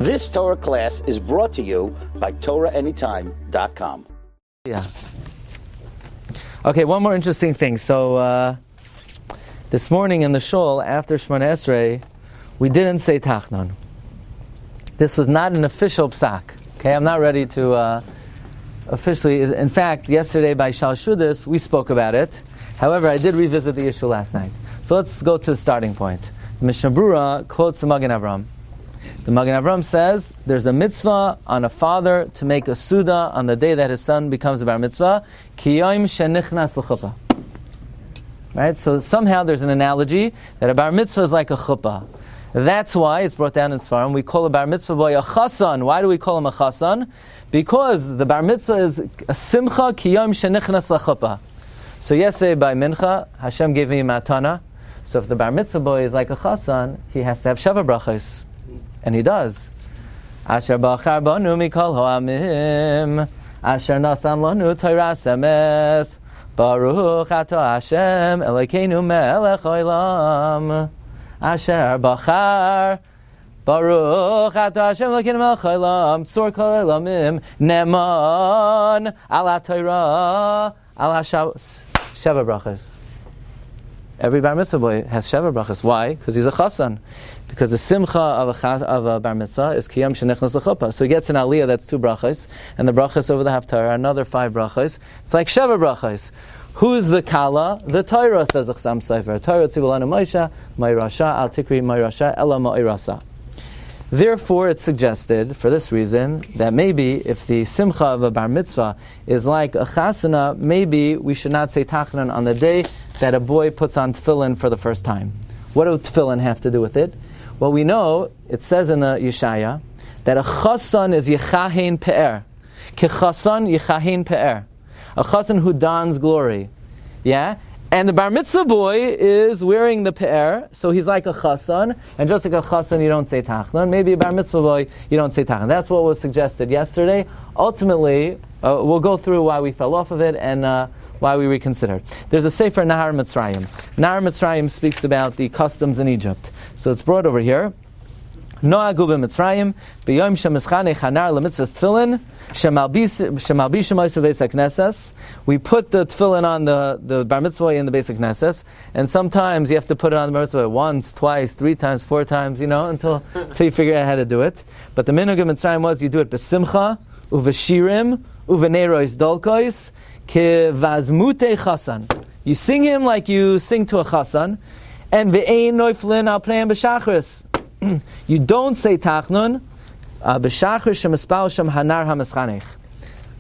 This Torah class is brought to you by TorahAnytime.com. Yeah. Okay, one more interesting thing. So, this morning in the shul, after Shemona Esrei, we didn't say Tachnun. This was not an official Psak. Okay, I'm not ready to officially... In fact, yesterday by Shal Shudis, we spoke about it. However, I did revisit the issue last night. So let's go to the starting point. The Mishnah Brura quotes the Magen Avram. The Magen Avram says, there's a mitzvah on a father to make a suda on the day that his son becomes a bar mitzvah. Ki yom shenichnas l'chuppah. Right? So somehow there's an analogy that a bar mitzvah is like a chuppah. That's why it's brought down in Sfarim. We call a bar mitzvah boy a chasan. Why do we call him a chasan? Because the bar mitzvah is a simcha ki yom shenichnas l'chuppah. So yesterday by mincha, Hashem gave me a matana. So if the bar mitzvah boy is like a chasan, he has to have sheva brachos. And he does. Asher bachar banu mikol ho'amim, Asher nasan lanu toras emes, Baruch atah Hashem Elokeinu melech olam. Asher bachar, Baruch atah Hashem Elokeinu melech olam, Tzor kol olamim, Neman ala Torah, ala sheva brachos. Every bar mitzvah boy has sheva brachos. Why? Because he's a chasan. Because the simcha of a bar mitzvah is kiyam shenichnas l'chuppah. So he gets an aliyah that's 2 brachos, and the brachos over the haftarah are another 5 brachos. It's like sheva brachos. Who's the kala? The Torah, says the Chasam Sofer. Torah tzivulanu Moshe, ma'irasha al tikri ma'irasha ela ma'irasa. Therefore, it's suggested, for this reason, that maybe if the simcha of a bar mitzvah is like a chasana, maybe we should not say Tachnun on the day that a boy puts on tefillin for the first time. What do tefillin have to do with it? Well, we know, it says in the Yeshaya, that a chasan is yechahin pe'er. Ke chasan yechahin pe'er. A chasan who dons glory. Yeah? And the bar mitzvah boy is wearing the pe'er, so he's like a chasan, and just like a chasan, you don't say Tachnun. Maybe a bar mitzvah boy, you don't say Tachnun. That's what was suggested yesterday. Ultimately, we'll go through why we fell off of it, and why we reconsidered. There's a sefer Nahar Mitzrayim. Nahar Mitzrayim speaks about the customs in Egypt. So it's brought over here. Noagu b'Mitzrayim b'yom shemischanei chanar lemitzvahs tefillin shemalbishim oisav beis hakneses. We put the tefillin on the bar mitzvah in the basic knesses, and sometimes you have to put it on the bar mitzvah once, twice, 3 times, 4 times, until you figure out how to do it. But the minhag of Mitzrayim was you do it b'simcha, uv'shirim, uvenerois dolkois, Vazmute chasan. You sing him like you sing to a chasan, and ve'ein noiflin al pneim b'shachris. You don't say Tachnun b'shachris shemispal shem hanar hamischanech.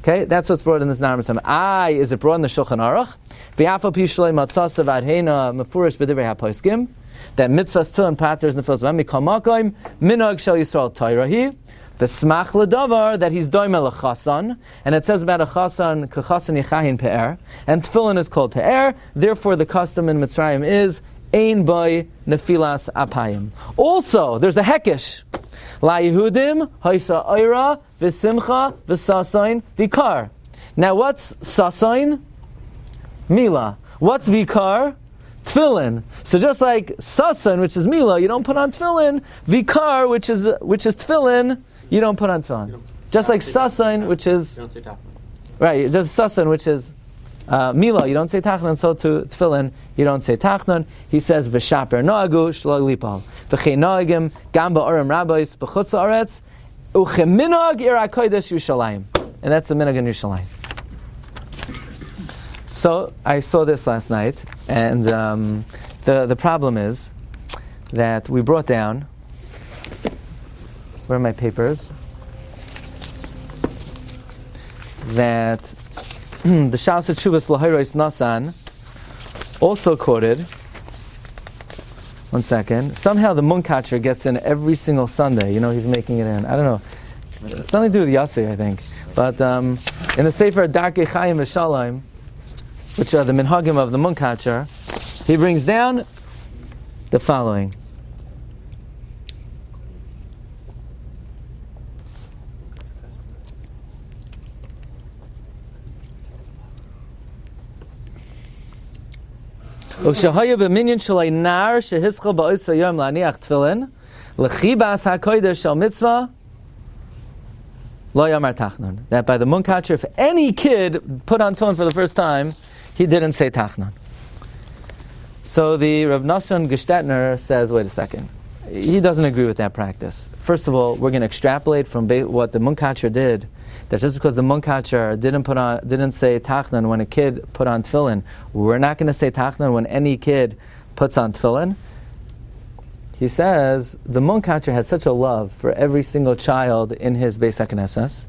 Okay, that's what's brought in this Nahar Mitzrayim. Is it brought in the Shulchan Aruch? V'yafal pi shloi matzasav adheina mefurish b'divrei haposkim. That mitzvahs tefillin paters nefils v'ami kol makom minhag shel Yisrael Torah the smach ledavar that he's doimel a chasan, and it says about a chasan k'chasan yechahin pe'er, and tefillin is called pe'er. Therefore, the custom in Mitzrayim is ein by nefilas apayim. Also, there's a hekesh la Yehudim haisa oira v'simcha v'sasain vikar. Now, what's sasain? Mila. What's vikar? Tefillin. So just like sasain, which is mila, you don't put on tefillin. Vikar, which is tefillin, you don't put on tefillin. Just like sasain, which is... You don't say Tachnun. Right, just sasain, which is mila, you don't say Tachnun, so to tefillin, you don't say Tachnun. He says, v'shaper noagu shlo lipal. V'chei noagim, gam ba'orim rabbis, b'chutz ha'aretz, u'chem minhag ir ha'kodesh Yushalayim. And that's the minhag in Yushalayim. So, I saw this last night, and the problem is that we brought down... Where are my papers? That the Shaus HaTshuvas L'Horos Nasan also quoted. One second. Somehow the Munkatcher gets in every single Sunday. He's making it in. I don't know. It's nothing to do with Yosef, I think. But in the Sefer Darkei Chaim V'Shalom, which are the minhagim of the Munkatcher, he brings down the following. U'shahaya b'minyan shalei nar shehischa ba'osa yom laniach tefillin l'chibas hakodesh shel mitzvah Lo yamar Tachnun. That by the Munkatcher, if any kid put on tefillin for the first time, he didn't say Tachnun. So the Rav Nosson Gestetner says, wait a second. He doesn't agree with that practice. First of all, we're going to extrapolate from what the Munkatcher did, that just because the Munkatcher didn't say Tachnun when a kid put on tefillin, we're not going to say Tachnun when any kid puts on tefillin. He says the Munkatcher had such a love for every single child in his Beis HaKnesses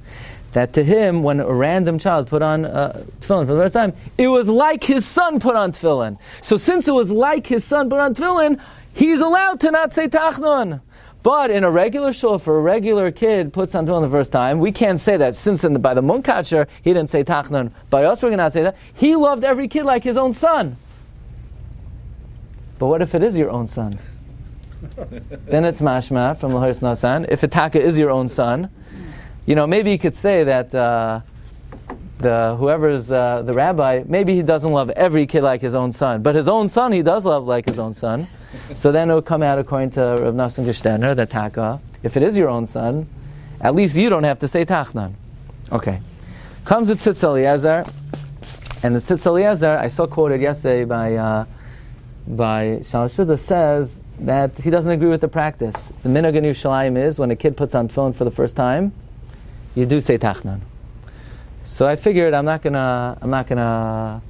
that to him, when a random child put on tefillin for the first time, it was like his son put on tefillin. So since it was like his son put on tefillin, he's allowed to not say Tachnun. But in a regular shul, for a regular kid puts on tefillin the first time, we can't say that. Since by the Munkatcher, he didn't say Tachnun. By us, we're going to not say that. He loved every kid like his own son. But what if it is your own son? Then it's mashma from Laharis Nasan. If Itaka is your own son, maybe you could say that whoever's the rabbi, maybe he doesn't love every kid like his own son, but his own son he does love like his own son. So then it would come out according to Rav Nosson Gestetner that Taka, if it is your own son, at least you don't have to say Tachnun. Okay. Comes the Tzitz Eliezer, and the Tzitz Eliezer I saw quoted yesterday by Shalshuda says that he doesn't agree with the practice. The minhag in Yerushalayim is when a kid puts on tefillin for the first time, you do say Tachnun. So I figured I'm not gonna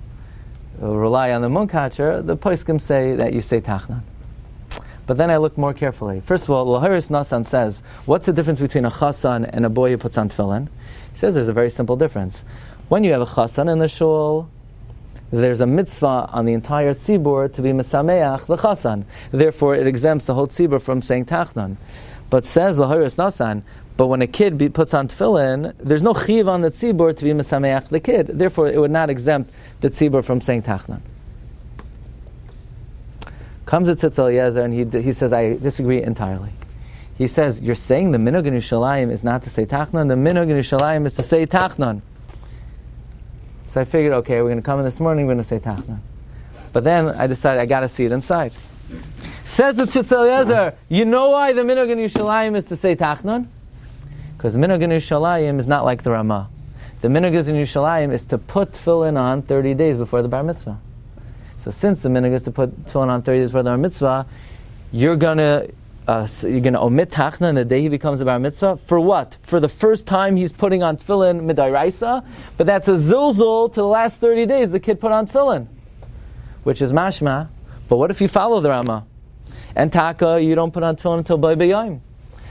rely on the Munkatcher. The poskim say that you say Tachnun. But then I looked more carefully. First of all, Laharis Nasan says, what's the difference between a chasan and a boy who puts on tefillin? He says there's a very simple difference. When you have a chasan in the shul, there's a mitzvah on the entire tzibur to be mesameach the chasan. Therefore, it exempts the whole tzibur from saying Tachnun. But says Laharis Nasan, but when a kid puts on tefillin, there's no chiv on the tzibur to be mesameach the kid. Therefore, it would not exempt the tzibur from saying Tachnun. Comes a Tzitz Eliezer and he says, I disagree entirely. He says, you're saying the minhag in Yerushalayim is not to say Tachnun, the minhag in Yerushalayim is to say Tachnun. So I figured, okay, we're going to come in this morning, we're going to say Tachnun. But then I decided I got to see it inside. Says the Tzitz Eliezer, you know why the minhag in Yerushalayim is to say Tachnun? Because the minhag in Yerushalayim is not like the Ramah. The minhag in Yerushalayim is to put tefillin on 30 days before the bar mitzvah. So since the minhag is to put tefillin on 30 days before the bar mitzvah, you're gonna omit Tachnun the day he becomes a bar mitzvah. For what? For the first time he's putting on tefillin midairaisa, but that's a zilzul to the last 30 days the kid put on tefillin, which is mashma. But what if you follow the Ramah? And Taka, you don't put on tefillin until Boi B'Yom.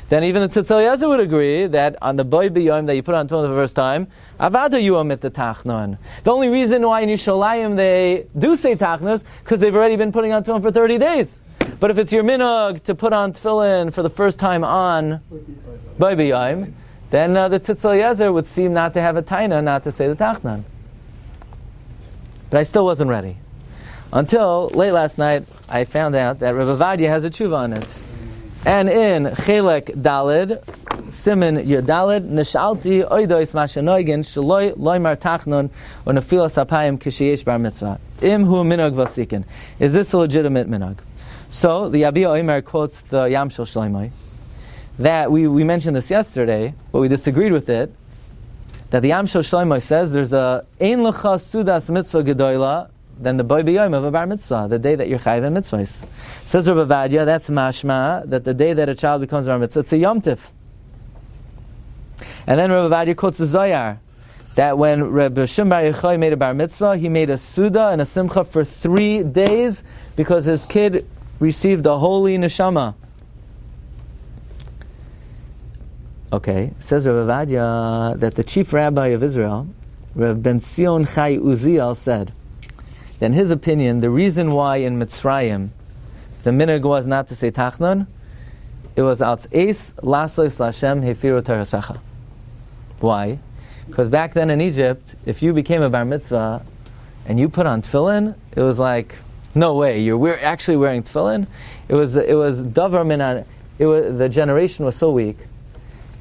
Then even the Tzitz Eliezer would agree that on the Boi B'Yom that you put on tefillin for the first time, Avada you omit the Tachnun. The only reason why in Yerushalayim they do say Tachnun is because they've already been putting on tefillin for 30 days. But if it's your minhag to put on tefillin for the first time on Boi B'Yom, then the Tzitz Eliezer would seem not to have a taina not to say the Tachnun. But I still wasn't ready. Until late last night, I found out that Rabbi Ovadiah has a tshuva on it. And in Chelek Dalid, Siman Yudalid, Nishalti Oidois Mashanoigin, Shaloi Loimar Tachnun, or Nefilas Apayim Kishiyesh Bar Mitzvah. Im hu minhag vasikin. Is this a legitimate minhag? So the Yabia Omer quotes the Yam Shel Shloimeh. That we mentioned this yesterday, but we disagreed with it. That the Yam Shel Shloimeh says there's a Ein Lecha Sudas Mitzvah Gedoyla than the Boi B'Yom of a bar mitzvah, the day that you're chayiv in mitzvahs. Says Rabbi Ovadiah, that's mashma, that the day that a child becomes a bar mitzvah, it's a yom tif. And then Rabbi Ovadiah quotes the Zohar, that when Rabbi Shimon Bar Yochai made a bar mitzvah, he made a suda and a simcha for 3 days because his kid received a holy neshama. Okay, says Rabbi Ovadiah that the chief rabbi of Israel, Rav Ben Sion Chai Uziel, said, in his opinion, the reason why in Mitzrayim the minhag was not to say Tachnun, it was als eis lasois lashem hefiru terasecha. Why? Because back then in Egypt, if you became a bar mitzvah and you put on tefillin, it was like, no way, you're actually wearing tefillin. It was davar minan. The generation was so weak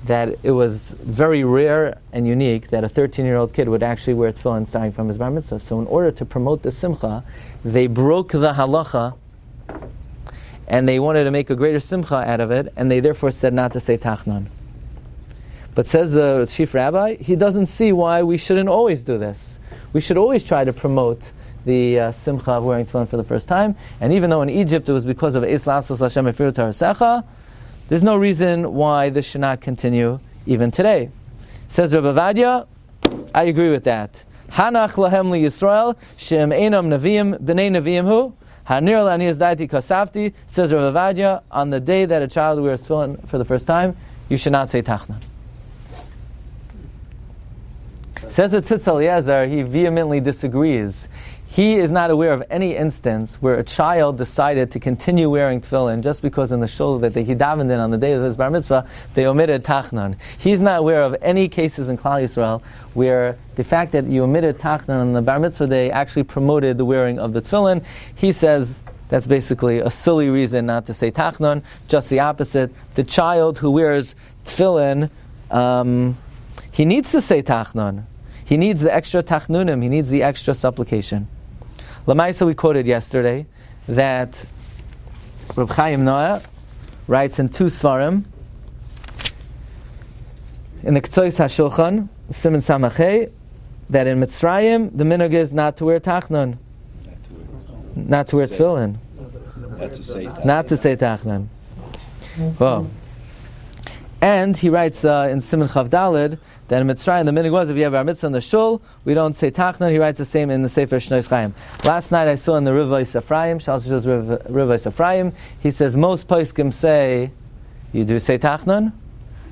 that it was very rare and unique that a 13-year-old kid would actually wear tefillin starting from his bar mitzvah. So in order to promote the simcha, they broke the halacha and they wanted to make a greater simcha out of it, and they therefore said not to say Tachnun. But says the chief rabbi, he doesn't see why we shouldn't always do this. We should always try to promote the simcha of wearing tefillin for the first time. And even though in Egypt it was because of Eis Lasos Hashem Efiru Tarasecha, there's no reason why this should not continue even today. Says Rabbi Ovadiah, I agree with that. Hanach lahem li Yisrael shem einam neviim b'nei neviim hu hanir la'ani daiti kasafti. Says Rabbi Ovadiah, on the day that a child wears tefillin for the first time, you should not say Tachnun. Says the Tzitz Eliezer, he vehemently disagrees. He is not aware of any instance where a child decided to continue wearing tefillin just because in the shul that he davened in on the day of his bar mitzvah, they omitted Tachnun. He's not aware of any cases in Klal Yisrael where the fact that you omitted Tachnun on the bar mitzvah day actually promoted the wearing of the tefillin. He says that's basically a silly reason not to say Tachnun, just the opposite. The child who wears tefillin, he needs to say Tachnun. He needs the extra Tachnunim, he needs the extra supplication. Lamaisa, we quoted yesterday that Reb Chaim Noah writes in 2 Svarim, in the Ktsois HaShulchan, Siman Samachei, that in Mitzrayim the minhag is not to wear Tachnun, not to wear tefillin, not to say Tachnun. Well, and he writes in Siman Chav Daled that in Mitzrayim the minhag was if you have our mitzvah in the shul, we don't say Tachnun. He writes the same in the Sefer Shnois Chaim. Last night I saw in the Rivais Ephraim, Shalshos Rivais Ephraim, he says most poskim say you do say Tachnun.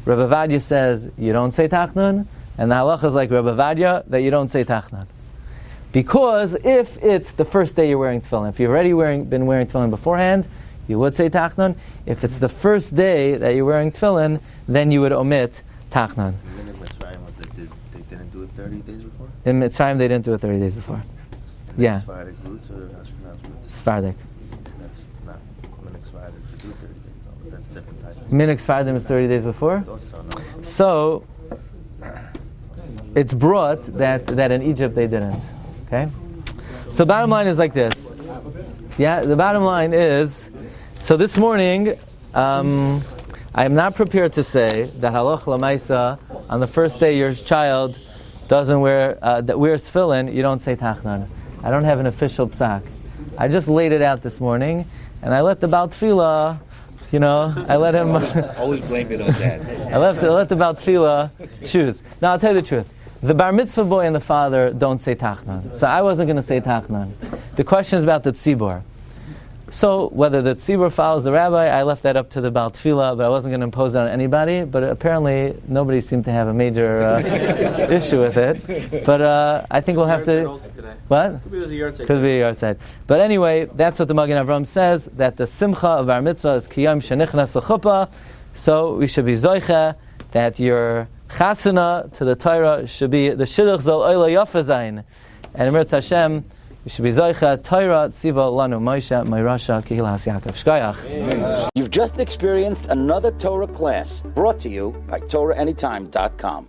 Rabbi Ovadiah says you don't say Tachnun, and the halacha is like Rabbi Ovadiah that you don't say Tachnun. Because if it's the first day you're wearing tefillin, if you've already been wearing tefillin beforehand, you would say Tachnun. If it's the first day that you're wearing tefillin, then you would omit Tachnun. They didn't do it 30 days before? In Mitzrayim, they didn't do it 30 days before. Yeah. Sephardic roots or Ashkenaz roots? Sephardic. That's not Minhag Sephardic to do 30 days. No, that's different types. Minhag Sephardim is 30 days before. So it's brought that in Egypt they didn't. Okay? So bottom line is like this. Yeah, the bottom line is, so this morning, I am not prepared to say that halach l'maisa on the first day your child doesn't that wears tefillin, you don't say Tachnun. I don't have an official psak. I just laid it out this morning, and I let the Baal Tefillah, I let him. Always blame it on that. I let the Baal Tefillah choose. Now I'll tell you the truth. The bar mitzvah boy and the father don't say Tachnun, so I wasn't going to say Tachnun. The question is about the tzibur. So whether the tzibur follows the rabbi, I left that up to the Baal Tefillah, but I wasn't going to impose it on anybody. But apparently nobody seemed to have a major issue with it. But I think we'll have to. What? Could be a yahrzeit. But anyway, that's what the Magen Avraham says, that the simcha of our mitzvah is kiyam shenichnas l'chuppah. So we should be zoicha that your chasana to the Torah should be the shidduch zol oila yafa zayin, and Eretz Hashem. You should be Zoicha, Torah, Tziva, Lanu, Moshe, Meirasha, Kehillas Yaakov. Shkoyach. You've just experienced another Torah class brought to you by TorahAnytime.com.